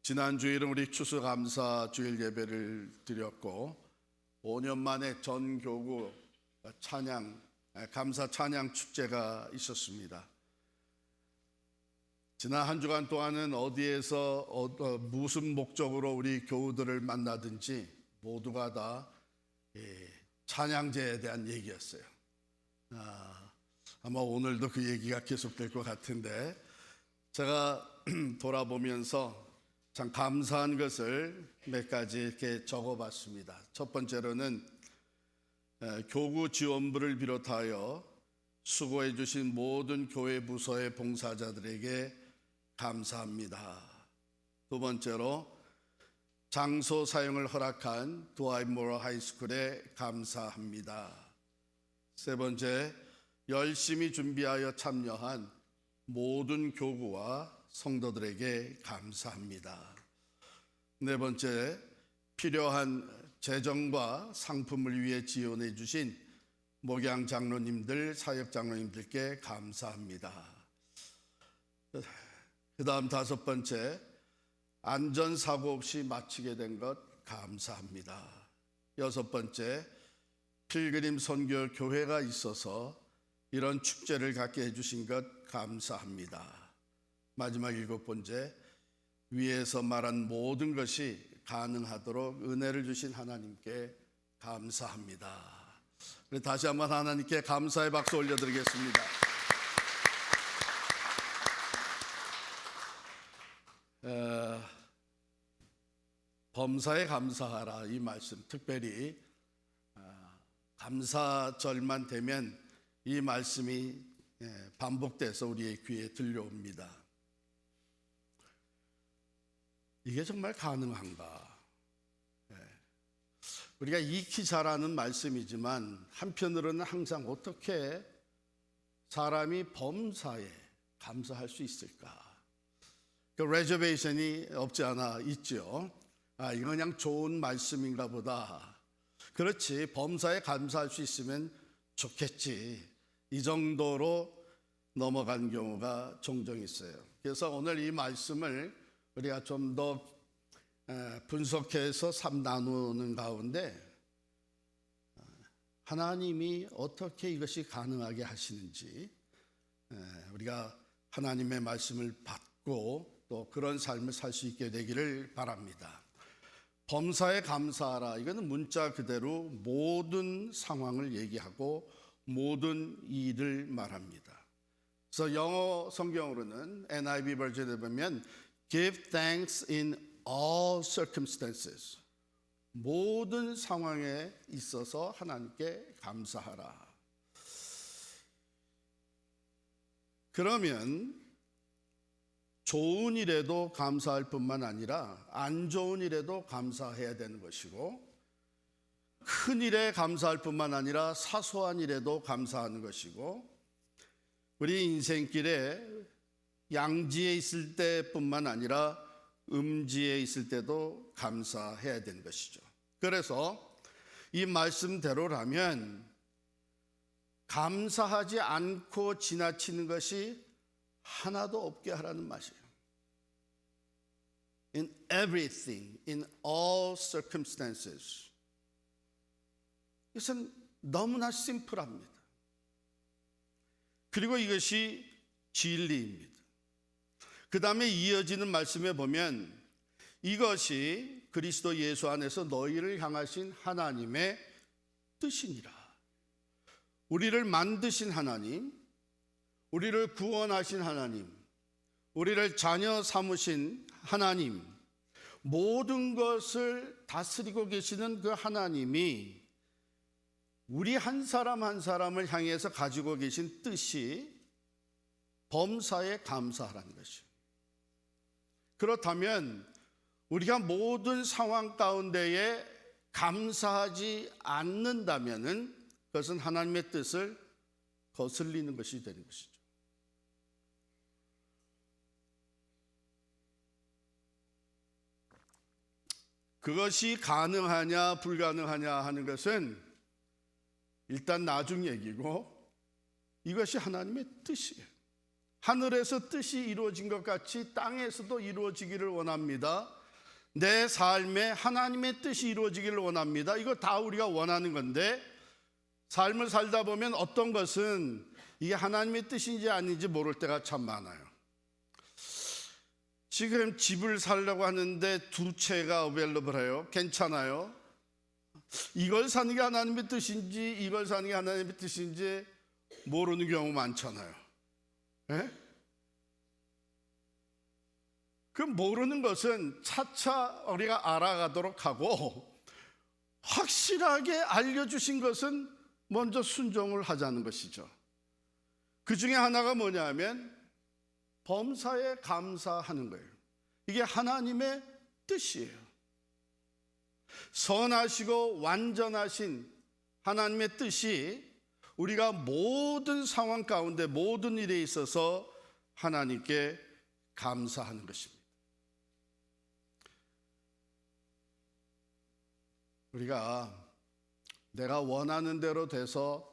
지난 주일은 우리 추수감사 주일 예배를 드렸고 5년 만에 전교구 감사 찬양 축제가 있었습니다. 지난 한 주간 동안은 어디에서 무슨 목적으로 우리 교우들을 만나든지 모두가 다 찬양제에 대한 얘기였어요. 아마 오늘도 그 얘기가 계속될 것 같은데 제가 돌아보면서 참 감사한 것을 몇 가지 이렇게 적어봤습니다. 첫 번째로는 교구 지원부를 비롯하여 수고해 주신 모든 교회 부서의 봉사자들에게 감사합니다. 두 번째로 장소 사용을 허락한 드와이모어 하이스쿨에 감사합니다. 세 번째, 열심히 준비하여 참여한 모든 교구와 성도들에게 감사합니다. 네 번째, 필요한 재정과 상품을 위해 지원해 주신 목양 장로님들, 사역 장로님들께 감사합니다. 그 다음 다섯 번째, 안전사고 없이 마치게 된 것 감사합니다. 여섯 번째, 필그림 선교 교회가 있어서 이런 축제를 갖게 해주신 것 감사합니다. 마지막 일곱 번째, 위에서 말한 모든 것이 가능하도록 은혜를 주신 하나님께 감사합니다. 다시 한번 하나님께 감사의 박수 올려드리겠습니다. 범사에 감사하라, 이 말씀 특별히 감사절만 되면 이 말씀이 반복돼서 우리의 귀에 들려옵니다. 이게 정말 가능한가? 우리가 익히 잘 아는 말씀이지만 한편으로는 항상 어떻게 사람이 범사에 감사할 수 있을까? 그 레저베이션이 없지 않아 있죠. 이건 그냥 좋은 말씀인가 보다. 그렇지, 범사에 감사할 수 있으면 좋겠지. 이 정도로 넘어간 경우가 종종 있어요. 그래서 오늘 이 말씀을 우리가 좀 더 분석해서 나누는 가운데 하나님이 어떻게 이것이 가능하게 하시는지 우리가 하나님의 말씀을 받고 또 그런 삶을 살 수 있게 되기를 바랍니다. 범사에 감사하라, 이거는 문자 그대로 모든 상황을 얘기하고 모든 일을 말합니다. 그래서 영어 성경으로는 NIV 버전에 보면 Give thanks in all circumstances. 모든 상황에 있어서 하나님께 감사하라. 그러면 좋은 일에도 감사할 뿐만 아니라 안 좋은 일에도 감사해야 되는 것이고, 큰 일에 감사할 뿐만 아니라 사소한 일에도 감사하는 것이고, 우리 인생길에 양지에 있을 때뿐만 아니라 음지에 있을 때도 감사해야 되는 것이죠. 그래서 이 말씀대로라면 감사하지 않고 지나치는 것이 하나도 없게 하라는 말이에요. In everything, in all circumstances. 이것은 너무나 심플합니다. 그리고 이것이 진리입니다. 그 다음에 이어지는 말씀에 보면 이것이 그리스도 예수 안에서 너희를 향하신 하나님의 뜻이니라. 우리를 만드신 하나님, 우리를 구원하신 하나님, 우리를 자녀 삼으신 하나님, 모든 것을 다스리고 계시는 그 하나님이 우리 한 사람 한 사람을 향해서 가지고 계신 뜻이 범사에 감사하라는 것이에요. 그렇다면 우리가 모든 상황 가운데에 감사하지 않는다면 그것은 하나님의 뜻을 거슬리는 것이 되는 것이죠. 그것이 가능하냐 불가능하냐 하는 것은 일단 나중 얘기고, 이것이 하나님의 뜻이에요. 하늘에서 뜻이 이루어진 것 같이 땅에서도 이루어지기를 원합니다. 내 삶에 하나님의 뜻이 이루어지기를 원합니다. 이거 다 우리가 원하는 건데 삶을 살다 보면 어떤 것은 이게 하나님의 뜻인지 아닌지 모를 때가 참 많아요. 지금 집을 살려고 하는데 두 채가 어베일러블해요. 괜찮아요. 이걸 사는 게 하나님의 뜻인지 이걸 사는 게 하나님의 뜻인지 모르는 경우 많잖아요. 예? 그 모르는 것은 차차 우리가 알아가도록 하고 확실하게 알려주신 것은 먼저 순종을 하자는 것이죠. 그 중에 하나가 뭐냐면 범사에 감사하는 거예요. 이게 하나님의 뜻이에요. 선하시고 완전하신 하나님의 뜻이 우리가 모든 상황 가운데 모든 일에 있어서 하나님께 감사하는 것입니다. 우리가 내가 원하는 대로 돼서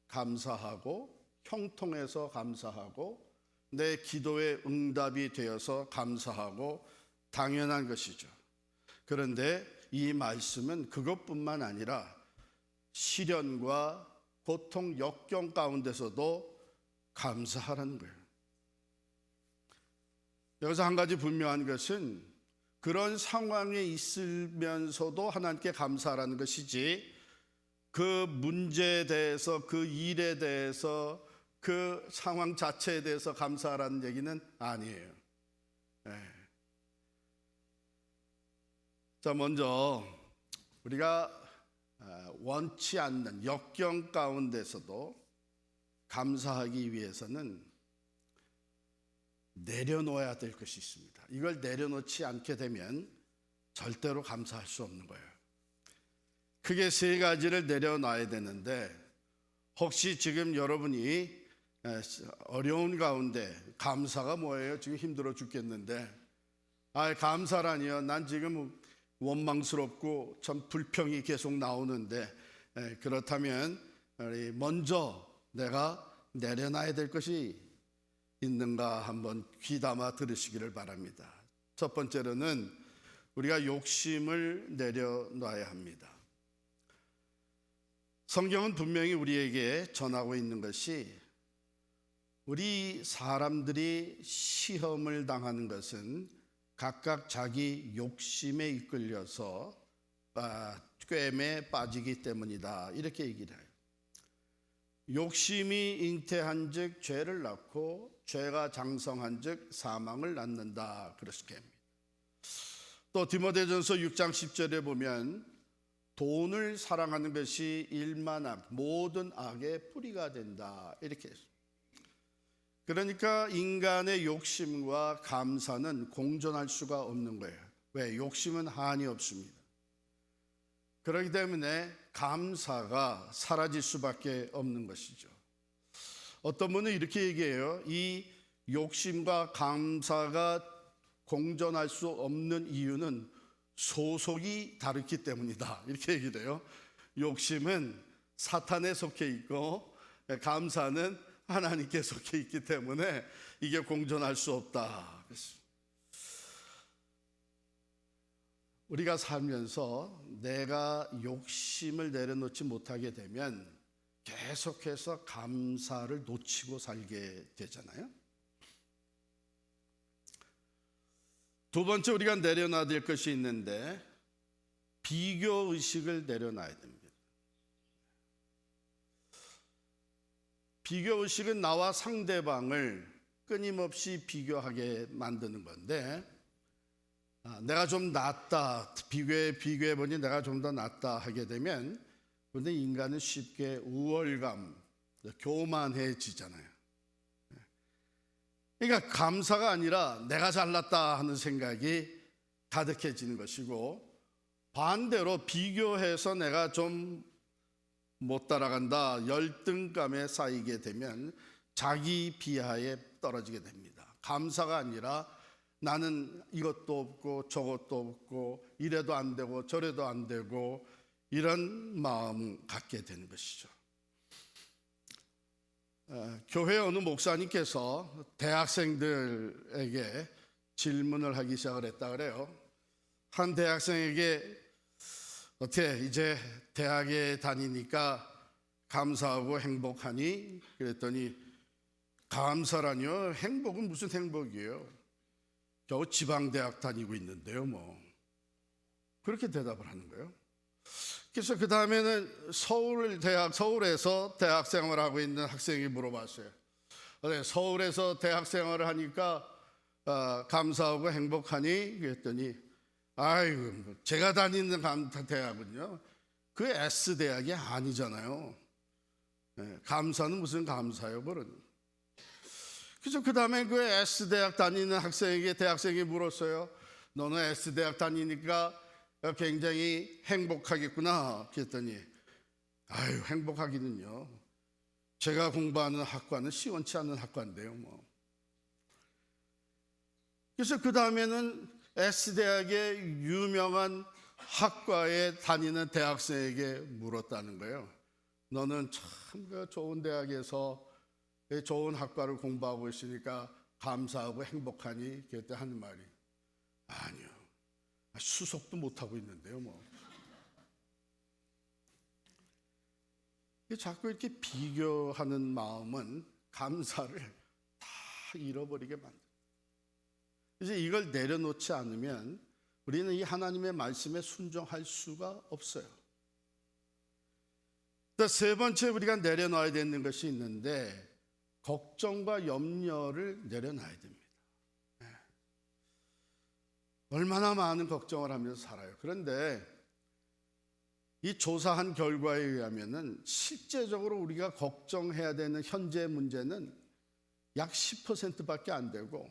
감사하고 형통해서 감사하고 내 기도의 응답이 되어서 감사하고 당연한 것이죠. 그런데 이 말씀은 그것뿐만 아니라 시련과 고통, 역경 가운데서도 감사하라는 거예요. 여기서 한 가지 분명한 것은 그런 상황에 있으면서도 하나님께 감사하라는 것이지 그 문제에 대해서 그 일에 대해서 그 상황 자체에 대해서 감사하라는 얘기는 아니에요. 네. 자, 먼저 우리가 원치 않는 역경 가운데서도 감사하기 위해서는 내려놓아야 될 것이 있습니다. 이걸 내려놓지 않게 되면 절대로 감사할 수 없는 거예요. 크게 세 가지를 내려놔야 되는데 혹시 지금 여러분이 어려운 가운데 감사가 뭐예요? 지금 힘들어 죽겠는데 감사라니요? 난 지금 원망스럽고 참 불평이 계속 나오는데 그렇다면 먼저 내가 내려놔야 될 것이 있는가 한번 귀담아 들으시기를 바랍니다. 첫 번째로는 우리가 욕심을 내려놔야 합니다. 성경은 분명히 우리에게 전하고 있는 것이 우리 사람들이 시험을 당하는 것은 각각 자기 욕심에 이끌려서 꿰매에 빠지기 때문이다. 이렇게 얘기를 해요. 욕심이 잉태한 즉 죄를 낳고 죄가 장성한 즉 사망을 낳는다. 그렇게 합니다. 또 디모데전서 6장 10절에 보면 돈을 사랑하는 것이 일만 악, 모든 악의 뿌리가 된다. 이렇게 했습니다. 그러니까 인간의 욕심과 감사는 공존할 수가 없는 거예요. 왜? 욕심은 한이 없습니다. 그렇기 때문에 감사가 사라질 수밖에 없는 것이죠. 어떤 분은 이렇게 얘기해요. 이 욕심과 감사가 공존할 수 없는 이유는 소속이 다르기 때문이다. 이렇게 얘기를 해요. 욕심은 사탄에 속해 있고 감사는 하나님께 속해 있기 때문에 이게 공존할 수 없다. 우리가 살면서 내가 욕심을 내려놓지 못하게 되면 계속해서 감사를 놓치고 살게 되잖아요. 두 번째 우리가 내려놔야 될 것이 있는데 비교의식을 내려놔야 됩니다. 비교의식은 나와 상대방을 끊임없이 비교하게 만드는 건데 내가 좀 낫다, 비교해보니 내가 좀 더 낫다 하게 되면 그런데 인간은 쉽게 우월감, 교만해지잖아요. 그러니까 감사가 아니라 내가 잘났다 하는 생각이 가득해지는 것이고 반대로 비교해서 내가 좀 못 따라간다, 열등감에 쌓이게 되면 자기 비하에 떨어지게 됩니다. 감사가 아니라 나는 이것도 없고 저것도 없고 이래도 안 되고 저래도 안 되고 이런 마음 갖게 되는 것이죠. 교회 어느 목사님께서 대학생들에게 질문을 하기 시작을 했다 그래요. 한 대학생에게 어떻게 이제 대학에 다니니까 감사하고 행복하니? 그랬더니 감사라뇨? 행복은 무슨 행복이에요? 겨우 지방대학 다니고 있는데요, 뭐. 그렇게 대답을 하는 거예요. 그래서 그 다음에는 서울에서 대학 생활을 하고 있는 학생이 물어봤어요. 서울에서 대학 생활을 하니까 감사하고 행복하니? 그랬더니 아이고, 제가 다니는 대학은요, 그 S대학이 아니잖아요. 감사는 무슨 감사예요, 그런. 그래서 그 다음에 그 S대학 다니는 학생에게 대학생이 물었어요. 너는 S대학 다니니까 굉장히 행복하겠구나. 그랬더니 아유, 행복하기는요, 제가 공부하는 학과는 시원치 않은 학과인데요, 뭐. 그래서 그 다음에는 S대학의 유명한 학과에 다니는 대학생에게 물었다는 거예요. 너는 참 좋은 대학에서 좋은 학과를 공부하고 있으니까 감사하고 행복하니? 그때 하는 말이 아니요, 수석도 못하고 있는데요, 뭐. 자꾸 이렇게 비교하는 마음은 감사를 다 잃어버리게 만듭니다. 이제 이걸 내려놓지 않으면 우리는 이 하나님의 말씀에 순종할 수가 없어요. 또 세 번째 우리가 내려놔야 되는 것이 있는데, 걱정과 염려를 내려놔야 됩니다. 얼마나 많은 걱정을 하면서 살아요. 그런데 이 조사한 결과에 의하면은 실제적으로 우리가 걱정해야 되는 현재 문제는 약 10%밖에 안 되고,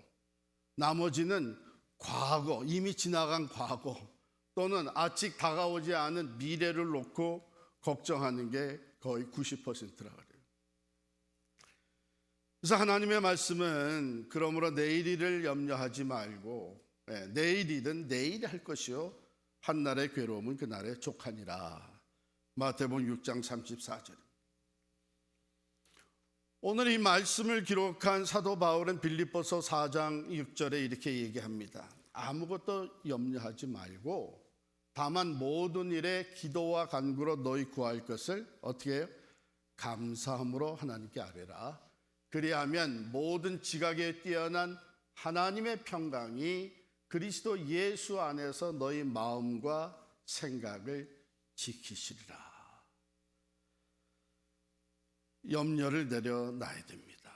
나머지는 과거, 이미 지나간 과거 또는 아직 다가오지 않은 미래를 놓고 걱정하는 게 거의 90%라 그래요. 그래서 하나님의 말씀은 그러므로 내일 일을 염려하지 말고 내일 일은 내일 할 것이요 한날의 괴로움은 그날의 족하니라. 마태복음 6장 34절. 오늘 이 말씀을 기록한 사도 바울은 빌립보서 4장 6절에 이렇게 얘기합니다. 아무것도 염려하지 말고 다만 모든 일에 기도와 간구로 너희 구할 것을 어떻게 해요? 감사함으로 하나님께 아뢰라. 그리하면 모든 지각에 뛰어난 하나님의 평강이 그리스도 예수 안에서 너희 마음과 생각을 지키시리라. 염려를 내려놔야 됩니다.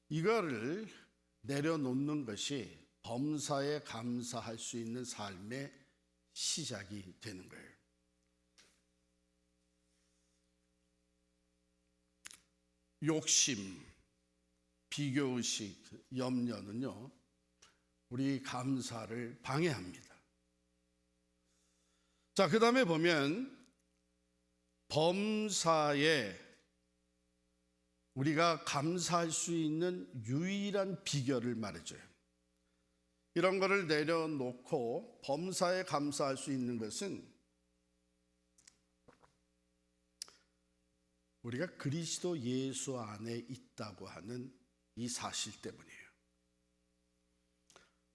이거를 내려놓는 것이 범사에 감사할 수 있는 삶의 시작이 되는 거예요. 욕심, 비교의식, 염려는요, 우리 감사를 방해합니다. 자, 그 다음에 보면 범사에 우리가 감사할 수 있는 유일한 비결을 말해줘요. 이런 거를 내려놓고 범사에 감사할 수 있는 것은 우리가 그리스도 예수 안에 있다고 하는 이 사실 때문이에요.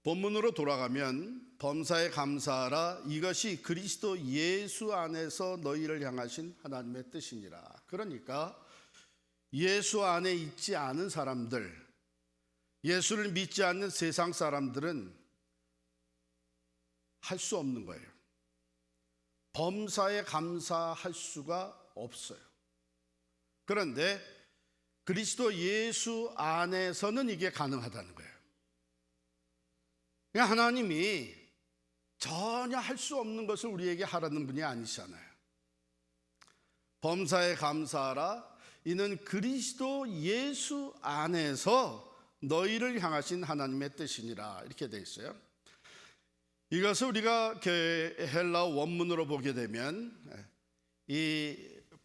본문으로 돌아가면 범사에 감사하라. 이것이 그리스도 예수 안에서 너희를 향하신 하나님의 뜻이니라. 그러니까 예수 안에 있지 않은 사람들, 예수를 믿지 않는 세상 사람들은 할 수 없는 거예요. 범사에 감사할 수가 없어요. 그런데 그리스도 예수 안에서는 이게 가능하다는 거예요. 하나님이 전혀 할 수 없는 것을 우리에게 하라는 분이 아니시잖아요. 범사에 감사하라. 이는 그리스도 예수 안에서 너희를 향하신 하나님의 뜻이니라. 이렇게 되어 있어요. 이것을 우리가 헬라어 원문으로 보게 되면 이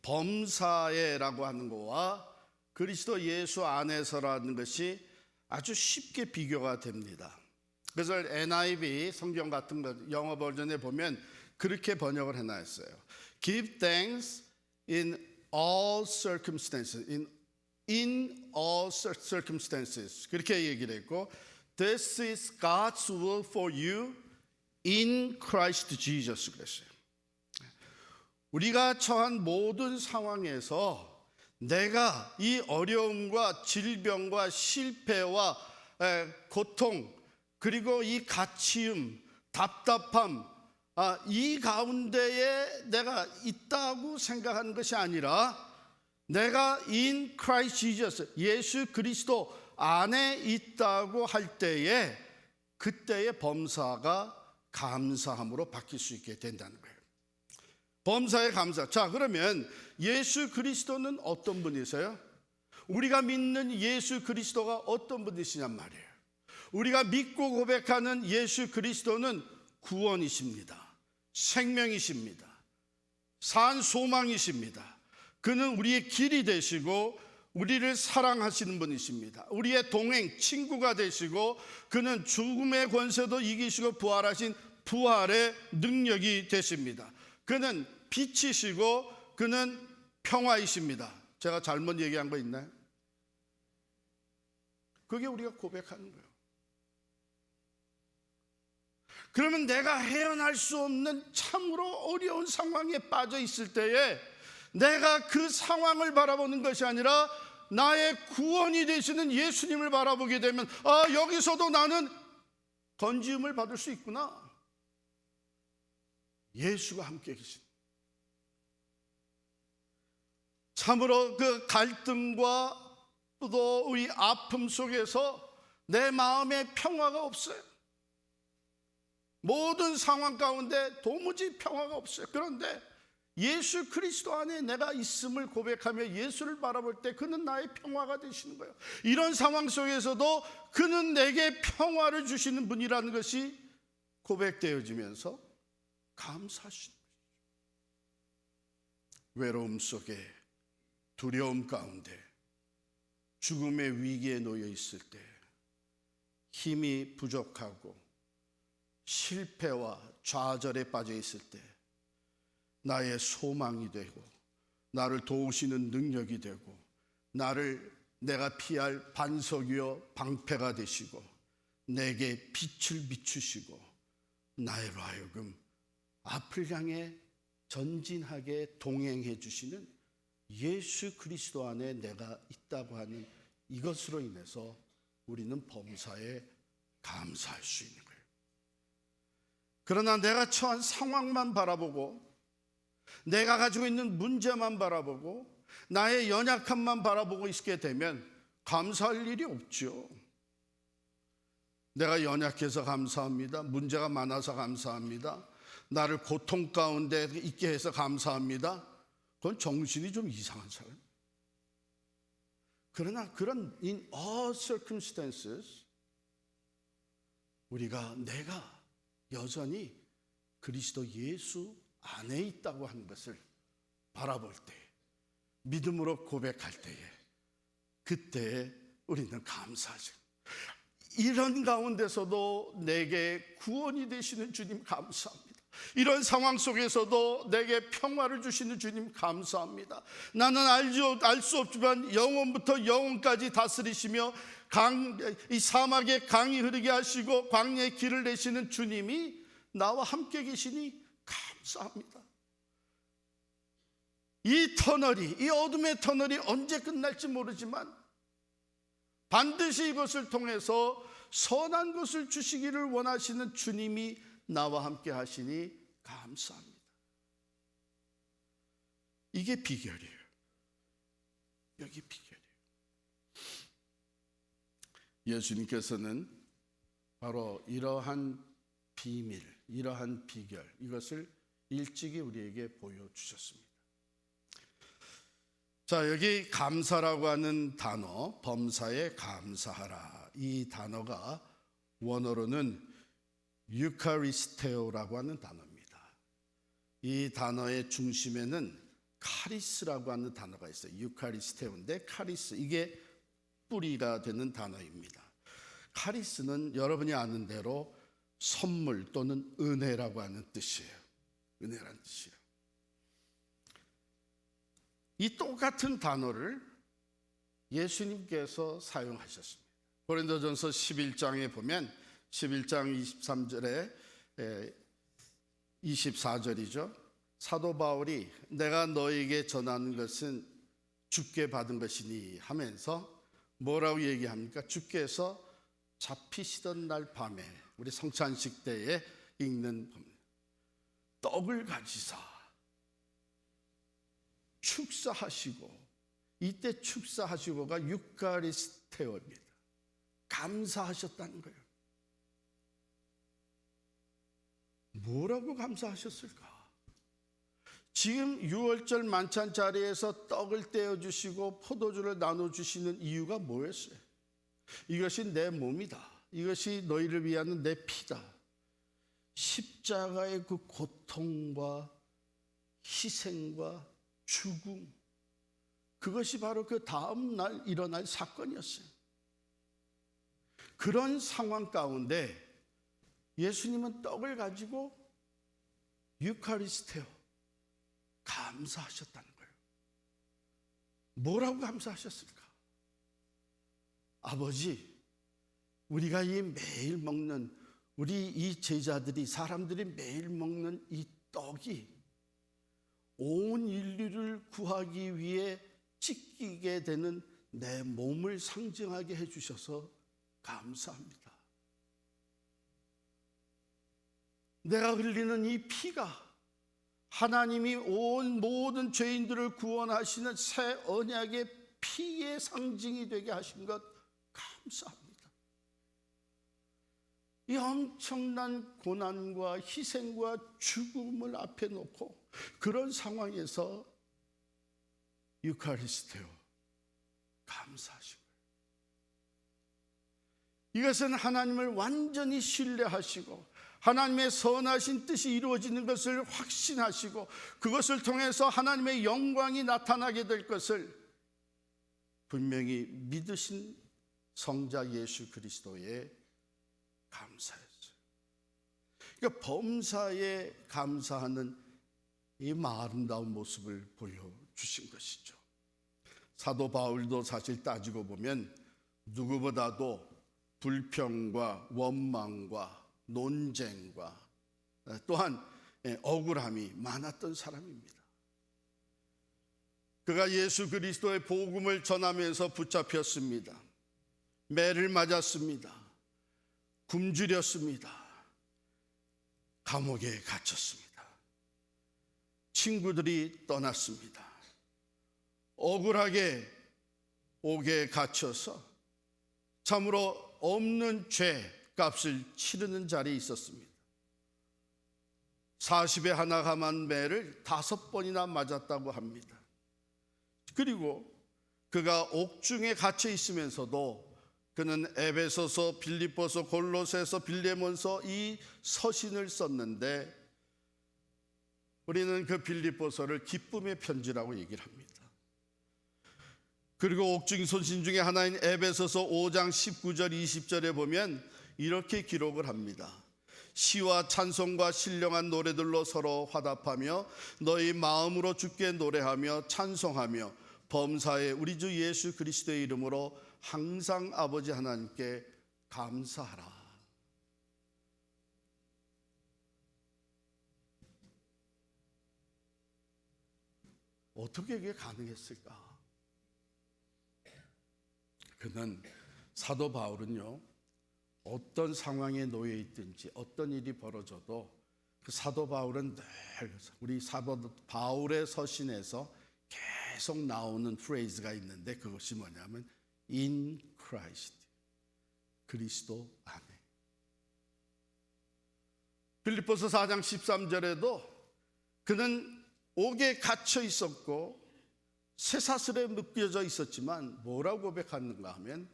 범사에라고 하는 것과 그리스도 예수 안에서라는 것이 아주 쉽게 비교가 됩니다. 그래서 NIV 성경 같은 것 영어 버전에 보면 그렇게 번역을 해놨어요. Give thanks in all circumstances. In all circumstances. 그렇게 얘기를 했고, This is God's will for you in Christ Jesus 그랬어요. 우리가 처한 모든 상황에서 내가 이 어려움과 질병과 실패와 고통 그리고 이 가치움, 답답함 이 가운데에 내가 있다고 생각하는 것이 아니라 내가 in Christ Jesus 예수 그리스도 안에 있다고 할 때에 그때의 범사가 감사함으로 바뀔 수 있게 된다는 거예요. 범사의 감사. 자, 그러면 예수 그리스도는 어떤 분이세요? 우리가 믿는 예수 그리스도가 어떤 분이시냔 말이에요. 우리가 믿고 고백하는 예수 그리스도는 구원이십니다. 생명이십니다. 산 소망이십니다. 그는 우리의 길이 되시고 우리를 사랑하시는 분이십니다. 우리의 동행, 친구가 되시고 그는 죽음의 권세도 이기시고 부활하신 부활의 능력이 되십니다. 그는 빛이시고 그는 평화이십니다. 제가 잘못 얘기한 거 있나요? 그게 우리가 고백하는 거예요. 그러면 내가 헤어날 수 없는 참으로 어려운 상황에 빠져 있을 때에 내가 그 상황을 바라보는 것이 아니라 나의 구원이 되시는 예수님을 바라보게 되면 여기서도 나는 건지음을 받을 수 있구나. 예수가 함께 계신 참으로 그 갈등과 또 이 아픔 속에서 내 마음에 평화가 없어요. 모든 상황 가운데 도무지 평화가 없어요. 그런데 예수 그리스도 안에 내가 있음을 고백하며 예수를 바라볼 때 그는 나의 평화가 되시는 거예요. 이런 상황 속에서도 그는 내게 평화를 주시는 분이라는 것이 고백되어지면서 감사하시는 거예요. 외로움 속에 두려움 가운데 죽음의 위기에 놓여 있을 때 힘이 부족하고 실패와 좌절에 빠져 있을 때 나의 소망이 되고 나를 도우시는 능력이 되고 내가 피할 반석이요 방패가 되시고 내게 빛을 비추시고 나로 하여금 앞을 향해 전진하게 동행해 주시는 예수 그리스도 안에 내가 있다고 하는 이것으로 인해서 우리는 범사에 감사할 수 있는 거예요. 그러나 내가 처한 상황만 바라보고 내가 가지고 있는 문제만 바라보고 나의 연약함만 바라보고 있게 되면 감사할 일이 없죠. 내가 연약해서 감사합니다. 문제가 많아서 감사합니다. 나를 고통 가운데 있게 해서 감사합니다. 그건 정신이 좀 이상한 사람. 그러나 그런 in all circumstances 내가 여전히 그리스도 예수 안에 있다고 하는 것을 바라볼 때 믿음으로 고백할 때에 그때에 우리는 감사하죠. 이런 가운데서도 내게 구원이 되시는 주님 감사합니다. 이런 상황 속에서도 내게 평화를 주시는 주님 감사합니다. 나는 알 수 없지만 영원부터 영원까지 다스리시며 이 사막에 강이 흐르게 하시고 광야에 길을 내시는 주님이 나와 함께 계시니 감사합니다. 이 어둠의 터널이 언제 끝날지 모르지만 반드시 이것을 통해서 선한 것을 주시기를 원하시는 주님이 나와 함께 하시니 감사합니다. 이게 비결이에요. 여기 비결이에요. 예수님께서는 바로 이러한 비밀, 이러한 비결, 이것을 일찍이 우리에게 보여주셨습니다. 자, 여기 감사라고 하는 단어, 범사에 감사하라. 이 단어가 원어로는 유카리스테오라고 하는 단어입니다. 이 단어의 중심에는 카리스라고 하는 단어가 있어요. 유카리스테오인데 카리스, 이게 뿌리가 되는 단어입니다. 카리스는 여러분이 아는 대로 선물 또는 은혜라고 하는 뜻이에요. 은혜라는 뜻이에요. 이 똑같은 단어를 예수님께서 사용하셨습니다. 고린도전서 11장에 보면 11장 23절에 24절이죠. 사도 바울이 내가 너에게 전하는 것은 주께 받은 것이니 하면서 뭐라고 얘기합니까? 주께서 잡히시던 날 밤에 우리 성찬식 때에 읽는 떡을 가지사 축사하시고, 이때 축사하시고가 유카리스테오입니다. 감사하셨다는 거예요. 뭐라고 감사하셨을까? 지금 6월절 만찬 자리에서 떡을 떼어주시고 포도주를 나눠주시는 이유가 뭐였어요? 이것이 내 몸이다. 이것이 너희를 위한 내 피다. 십자가의 그 고통과 희생과 죽음, 그것이 바로 그 다음 날 일어날 사건이었어요. 그런 상황 가운데 예수님은 떡을 가지고 유카리스테오, 감사하셨다는 거예요. 뭐라고 감사하셨을까? 아버지, 우리가 이 매일 먹는, 우리 이 제자들이, 사람들이 매일 먹는 이 떡이 온 인류를 구하기 위해 찢기게 되는 내 몸을 상징하게 해주셔서 감사합니다. 내가 흘리는 이 피가 하나님이 온 모든 죄인들을 구원하시는 새 언약의 피의 상징이 되게 하신 것 감사합니다. 이 엄청난 고난과 희생과 죽음을 앞에 놓고 그런 상황에서 유카리스테오, 감사하신 거예요. 이것은 하나님을 완전히 신뢰하시고 하나님의 선하신 뜻이 이루어지는 것을 확신하시고 그것을 통해서 하나님의 영광이 나타나게 될 것을 분명히 믿으신 성자 예수 그리스도에 감사했어요. 그러니까 범사에 감사하는 이 아름다운 모습을 보여주신 것이죠. 사도 바울도 사실 따지고 보면 누구보다도 불평과 원망과 논쟁과 또한 억울함이 많았던 사람입니다. 그가 예수 그리스도의 복음을 전하면서 붙잡혔습니다. 매를 맞았습니다. 굶주렸습니다. 감옥에 갇혔습니다. 친구들이 떠났습니다. 억울하게 옥에 갇혀서 참으로 없는 죄 값을 치르는 자리에 있었습니다. 40에 하나 감한 매를 5번이나 맞았다고 합니다. 그리고 그가 옥중에 갇혀 있으면서도 그는 에베소서, 빌립보서, 골로새서, 빌레몬서 이 서신을 썼는데 우리는 그 빌립보서를 기쁨의 편지라고 얘기를 합니다. 그리고 옥중 서신 중에 하나인 에베소서 5장 19절 20절에 보면 이렇게 기록을 합니다. 시와 찬송과 신령한 노래들로 서로 화답하며 너희 마음으로 주께 노래하며 찬송하며 범사에 우리 주 예수 그리스도의 이름으로 항상 아버지 하나님께 감사하라. 어떻게 이게 가능했을까? 그는 사도 바울은요, 어떤 상황에 놓여 있든지 어떤 일이 벌어져도 그 사도 바울은 늘 우리 사도 바울의 서신에서 계속 나오는 프레이즈가 있는데 그것이 뭐냐면 in Christ, 그리스도 안에. 빌립보서 4장 13절에도 그는 옥에 갇혀 있었고 쇠사슬에 묶여져 있었지만 뭐라고 고백하는가 하면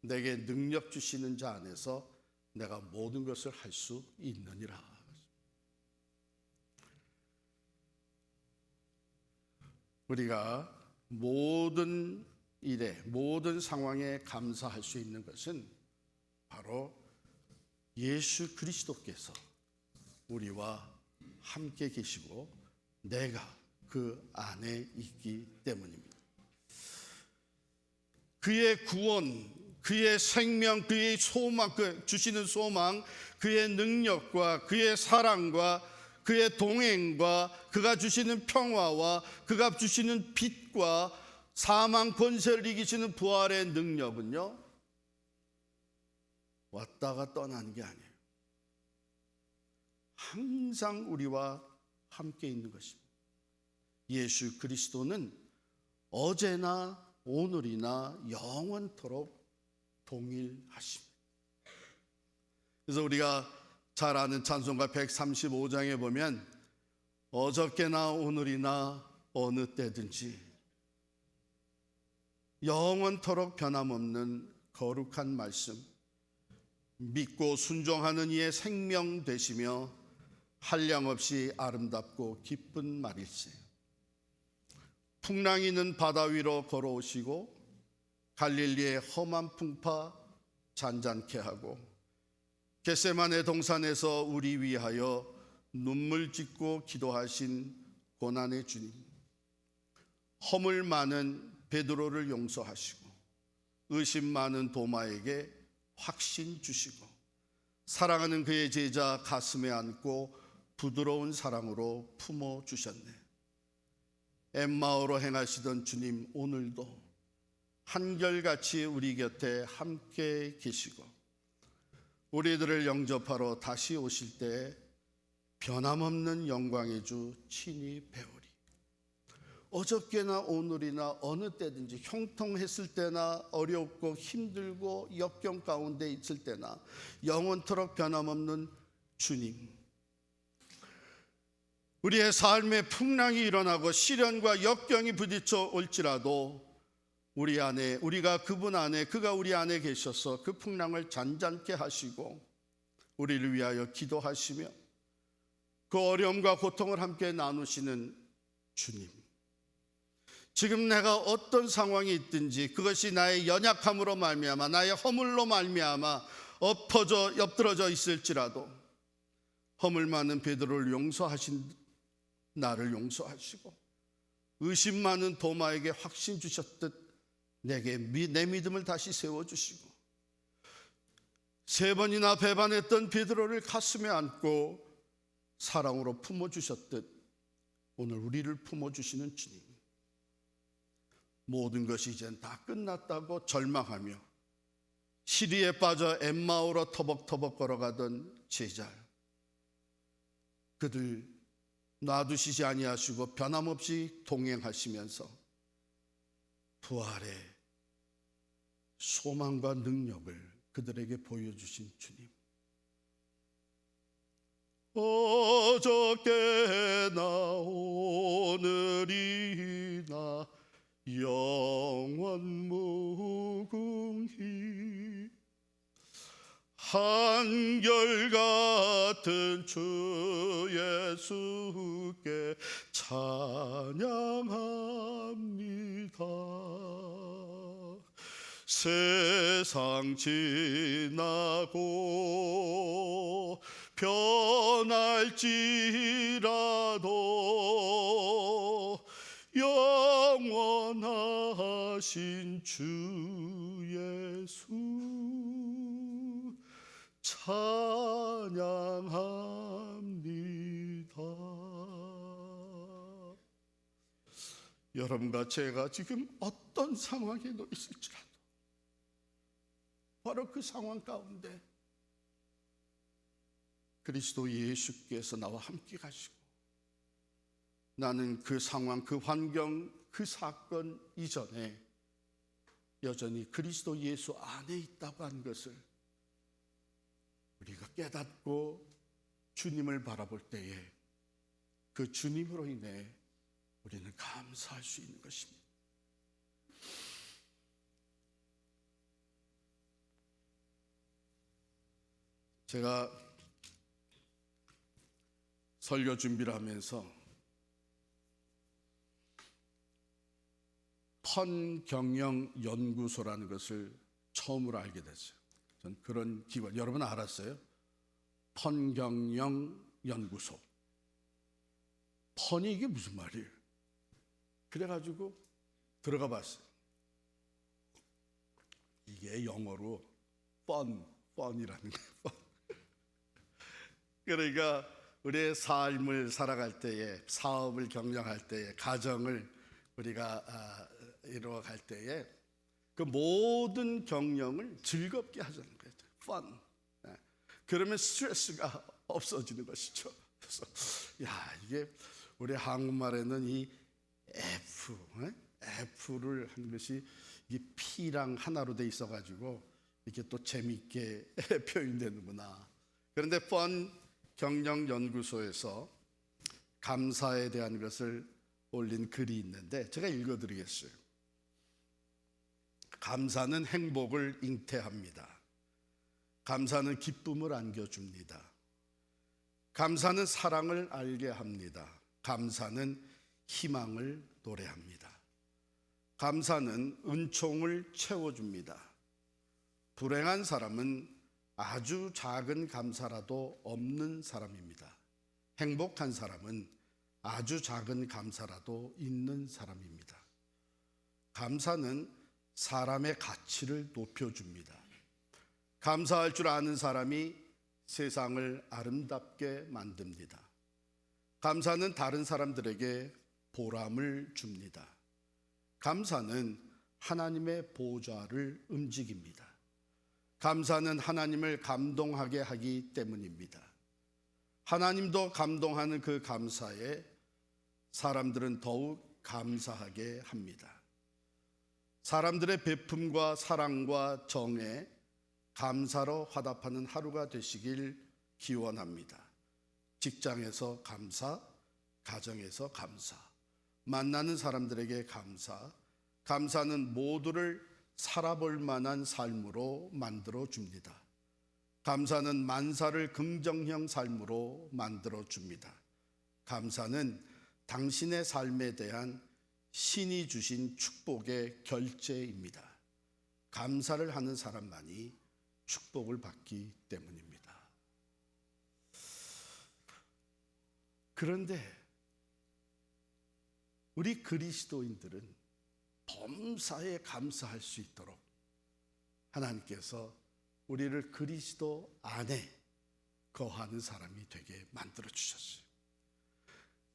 내게 능력 주시는 자 안에서 내가 모든 것을 할 수 있느니라. 우리가 모든 일에, 모든 상황에 감사할 수 있는 것은 바로 예수 그리스도께서 우리와 함께 계시고 내가 그 안에 있기 때문입니다. 그의 구원, 그의 생명, 그의 소망, 주시는 소망, 그의 능력과 그의 사랑과 그의 동행과 그가 주시는 평화와 그가 주시는 빛과 사망 권세를 이기시는 부활의 능력은요, 왔다가 떠난 게 아니에요. 항상 우리와 함께 있는 것입니다. 예수 그리스도는 어제나 오늘이나 영원토록 동일하십니다. 그래서 우리가 잘 아는 찬송가 135장에 보면 어저께나 오늘이나 어느 때든지 영원토록 변함없는 거룩한 말씀, 믿고 순종하는 이의 생명 되시며 한량없이 아름답고 기쁜 말일세. 풍랑이 있는 바다 위로 걸어오시고 갈릴리의 험한 풍파 잔잔케 하고 겟세마네 동산에서 우리 위하여 눈물 짓고 기도하신 고난의 주님, 허물 많은 베드로를 용서하시고 의심 많은 도마에게 확신 주시고 사랑하는 그의 제자 가슴에 안고 부드러운 사랑으로 품어 주셨네. 엠마오로 행하시던 주님, 오늘도 한결같이 우리 곁에 함께 계시고 우리들을 영접하러 다시 오실 때 변함없는 영광의 주 친히 배우리. 어저께나 오늘이나 어느 때든지 형통했을 때나 어렵고 힘들고 역경 가운데 있을 때나 영원토록 변함없는 주님, 우리의 삶에 풍랑이 일어나고 시련과 역경이 부딪혀 올지라도 우리 안에, 우리가 그분 안에, 그가 우리 안에 계셔서 그 풍랑을 잔잔케 하시고 우리를 위하여 기도하시며 그 어려움과 고통을 함께 나누시는 주님, 지금 내가 어떤 상황이 있든지 그것이 나의 연약함으로 말미암아 나의 허물로 말미암아 엎드러져 있을지라도 허물 많은 베드로를 용서하신 나를 용서하시고 의심 많은 도마에게 확신 주셨듯 내게 내 믿음을 다시 세워주시고 세 번이나 배반했던 베드로를 가슴에 안고 사랑으로 품어주셨듯 오늘 우리를 품어주시는 주님, 모든 것이 이젠 다 끝났다고 절망하며 시리에 빠져 엠마오로 터벅터벅 걸어가던 제자, 그들 놔두시지 아니하시고 변함없이 동행하시면서 부활의 소망과 능력을 그들에게 보여주신 주님, 어저께나 오늘이나 영원 무궁히 한결같은 주 예수께 찬양합니다. 세상 지나고 변할지라도 영원하신 주 예수 찬양합니다. 여러분과 제가 지금 어떤 상황에 놓여 있을지라도 바로 그 상황 가운데 그리스도 예수께서 나와 함께 가시고 나는 그 상황, 그 환경, 그 사건 이전에 여전히 그리스도 예수 안에 있다고 하는 것을 우리가 깨닫고 주님을 바라볼 때에 그 주님으로 인해 우리는 감사할 수 있는 것입니다. 제가 설교 준비를 하면서 펀경영연구소라는 것을 처음으로 알게 됐어요. 전 그런 기관, 여러분 알았어요? 펀경영연구소. 펀이 이게 무슨 말이에요? 그래가지고 들어가 봤어요. 이게 영어로 fun이라는 거예요. 그러니까 우리의 삶을 살아갈 때에, 사업을 경영할 때에, 가정을 우리가 이루어갈 때에 그 모든 경영을 즐겁게 하자는 거예요. fun. 그러면 스트레스가 없어지는 것이죠. 그래서 이게 우리 한국말에는 이 F를 한 것이 이 P랑 하나로 돼 있어가지고 이렇게 또 재미있게 표현되는구나. 그런데 펀 경영연구소에서 감사에 대한 것을 올린 글이 있는데 제가 읽어드리겠어요. 감사는 행복을 잉태합니다. 감사는 기쁨을 안겨줍니다. 감사는 사랑을 알게 합니다. 감사는 희망을 노래합니다. 감사는 은총을 채워줍니다. 불행한 사람은 아주 작은 감사라도 없는 사람입니다. 행복한 사람은 아주 작은 감사라도 있는 사람입니다. 감사는 사람의 가치를 높여줍니다. 감사할 줄 아는 사람이 세상을 아름답게 만듭니다. 감사는 다른 사람들에게 보람을 줍니다. 감사는 하나님의 보좌를 움직입니다. 감사는 하나님을 감동하게 하기 때문입니다. 하나님도 감동하는 그 감사에 사람들은 더욱 감사하게 합니다. 사람들의 베품과 사랑과 정에 감사로 화답하는 하루가 되시길 기원합니다. 직장에서 감사, 가정에서 감사, 만나는 사람들에게 감사, 감사는 모두를 살아볼 만한 삶으로 만들어 줍니다. 감사는 만사를 긍정형 삶으로 만들어 줍니다. 감사는 당신의 삶에 대한 신이 주신 축복의 결제입니다. 감사를 하는 사람만이 축복을 받기 때문입니다. 그런데 우리 그리스도인들은 범사에 감사할 수 있도록 하나님께서 우리를 그리스도 안에 거하는 사람이 되게 만들어 주셨어요.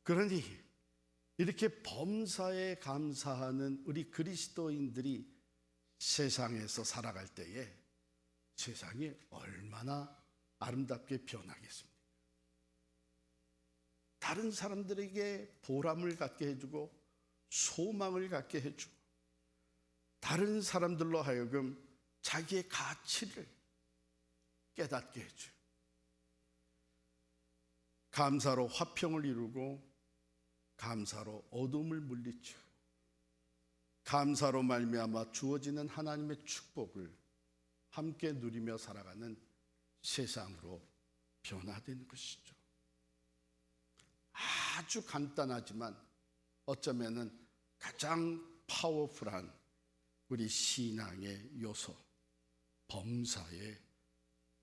그러니 이렇게 범사에 감사하는 우리 그리스도인들이 세상에서 살아갈 때에 세상이 얼마나 아름답게 변하겠습니까? 다른 사람들에게 보람을 갖게 해주고 소망을 갖게 해주고 다른 사람들로 하여금 자기의 가치를 깨닫게 해줘요. 감사로 화평을 이루고 감사로 어둠을 물리치고 감사로 말미암아 주어지는 하나님의 축복을 함께 누리며 살아가는 세상으로 변화되는 것이죠. 아주 간단하지만 어쩌면은 가장 파워풀한 우리 신앙의 요소, 범사에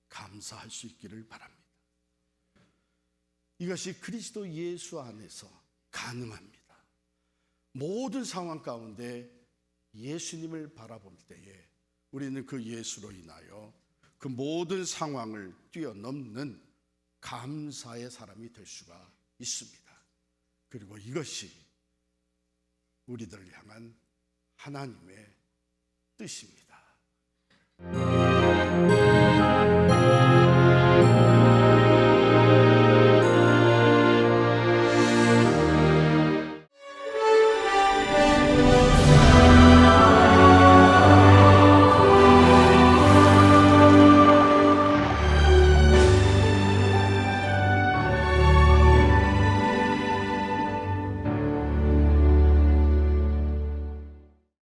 감사할 수 있기를 바랍니다. 이것이 그리스도 예수 안에서 가능합니다. 모든 상황 가운데 예수님을 바라볼 때에 우리는 그 예수로 인하여 그 모든 상황을 뛰어넘는 감사의 사람이 될 수가 있습니다. 그리고 이것이 우리들을 향한 하나님의 뜻입니다.